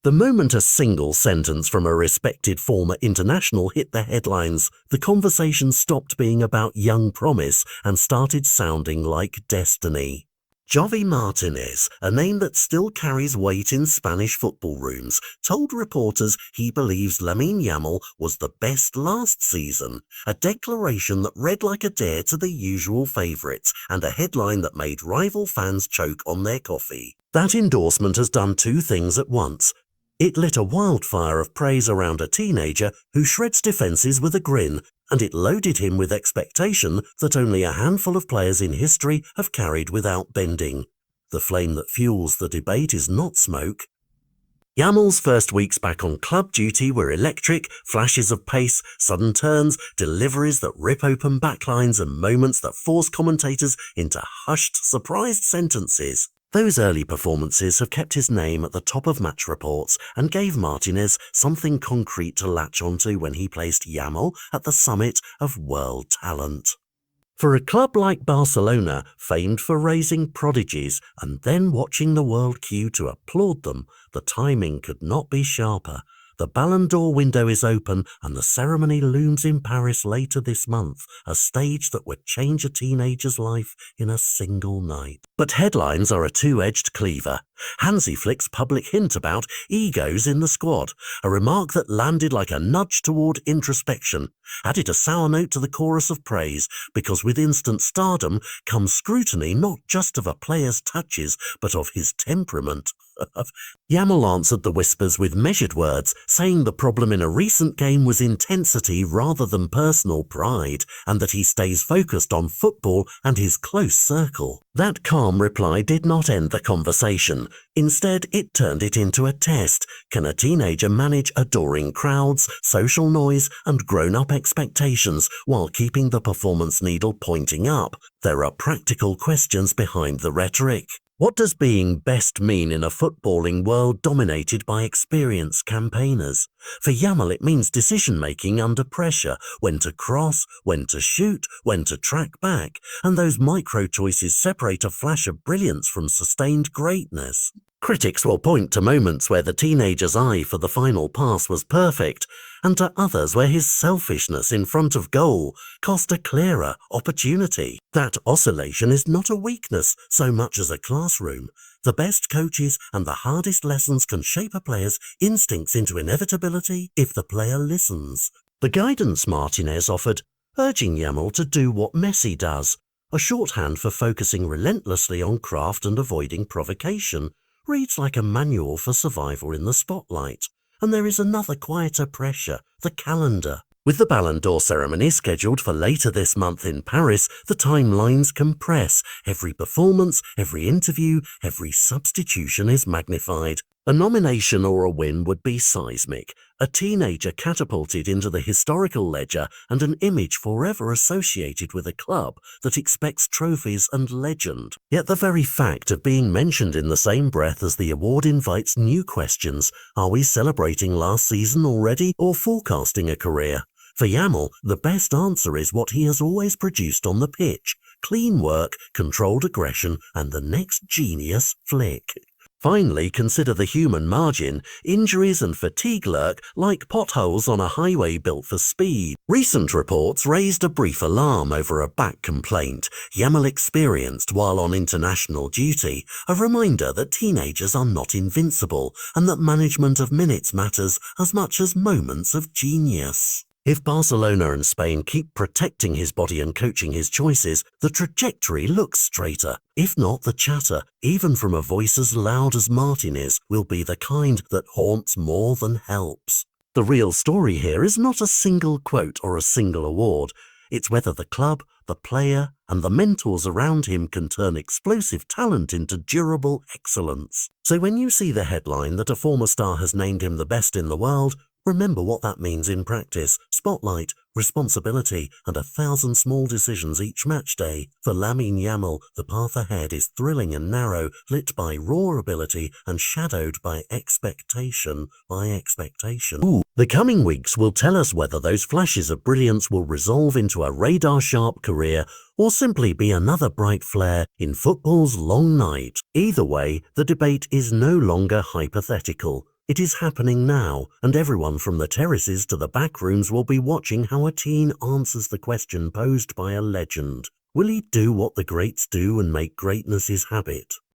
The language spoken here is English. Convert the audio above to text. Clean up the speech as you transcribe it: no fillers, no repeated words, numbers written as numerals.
The moment a single sentence from a respected former international hit the headlines, the conversation stopped being about young promise and started sounding like destiny. Javi Martínez, a name that still carries weight in Spanish football rooms, told reporters he believes Lamine Yamal was the best last season, a declaration that read like a dare to the usual favourites and a headline that made rival fans choke on their coffee. That endorsement has done two things at once. It lit a wildfire of praise around a teenager who shreds defences with a grin, and it loaded him with expectation that only a handful of players in history have carried without bending. The flame that fuels the debate is not smoke. Yamal's first weeks back on club duty were electric, flashes of pace, sudden turns, deliveries that rip open backlines and moments that force commentators into hushed, surprised sentences. Those early performances have kept his name at the top of match reports and gave Martínez something concrete to latch onto when he placed Yamal at the summit of world talent. For a club like Barcelona, famed for raising prodigies and then watching the world queue to applaud them, the timing could not be sharper. The Ballon d'Or window is open and the ceremony looms in Paris later this month, a stage that would change a teenager's life in a single night. But headlines are a two-edged cleaver. Hansi Flick's public hint about egos in the squad, a remark that landed like a nudge toward introspection, added a sour note to the chorus of praise, because with instant stardom comes scrutiny not just of a player's touches, but of his temperament. Yamal answered the whispers with measured words, saying the problem in a recent game was intensity rather than personal pride, and that he stays focused on football and his close circle. That calm reply did not end the conversation. Instead, it turned it into a test. Can a teenager manage adoring crowds, social noise, and grown-up expectations while keeping the performance needle pointing up? There are practical questions behind the rhetoric. What does being best mean in a footballing world dominated by experienced campaigners? For Yamal, it means decision-making under pressure, when to cross, when to shoot, when to track back, and those micro-choices separate a flash of brilliance from sustained greatness. Critics will point to moments where the teenager's eye for the final pass was perfect, and to others where his selfishness in front of goal cost a clearer opportunity. That oscillation is not a weakness so much as a classroom. The best coaches and the hardest lessons can shape a player's instincts into inevitability if the player listens. The guidance Martínez offered, urging Yamal to do what Messi does, a shorthand for focusing relentlessly on craft and avoiding provocation, reads like a manual for survival in the spotlight. And there is another quieter pressure, the calendar. With the Ballon d'Or ceremony scheduled for later this month in Paris, the timelines compress. Every performance, every interview, every substitution is magnified. A nomination or a win would be seismic, a teenager catapulted into the historical ledger and an image forever associated with a club that expects trophies and legend. Yet the very fact of being mentioned in the same breath as the award invites new questions. Are we celebrating last season already or forecasting a career? For Yamal, the best answer is what he has always produced on the pitch: clean work, controlled aggression, and the next genius flick. Finally, consider the human margin. Injuries and fatigue lurk like potholes on a highway built for speed. Recent reports raised a brief alarm over a back complaint Yamal experienced while on international duty, a reminder that teenagers are not invincible and that management of minutes matters as much as moments of genius. If Barcelona and Spain keep protecting his body and coaching his choices, the trajectory looks straighter. If not, the chatter, even from a voice as loud as Martínez, will be the kind that haunts more than helps. The real story here is not a single quote or a single award. It's whether the club, the player, and the mentors around him can turn explosive talent into durable excellence. So when you see the headline that a former star has named him the best in the world, remember what that means in practice: spotlight, responsibility, and 1,000 small decisions each match day. For Lamine Yamal, the path ahead is thrilling and narrow, lit by raw ability and shadowed by expectation. The coming weeks will tell us whether those flashes of brilliance will resolve into a radar-sharp career or simply be another bright flare in football's long night. Either way, the debate is no longer hypothetical. It is happening now, and everyone from the terraces to the back rooms will be watching how a teen answers the question posed by a legend. Will he do what the greats do and make greatness his habit?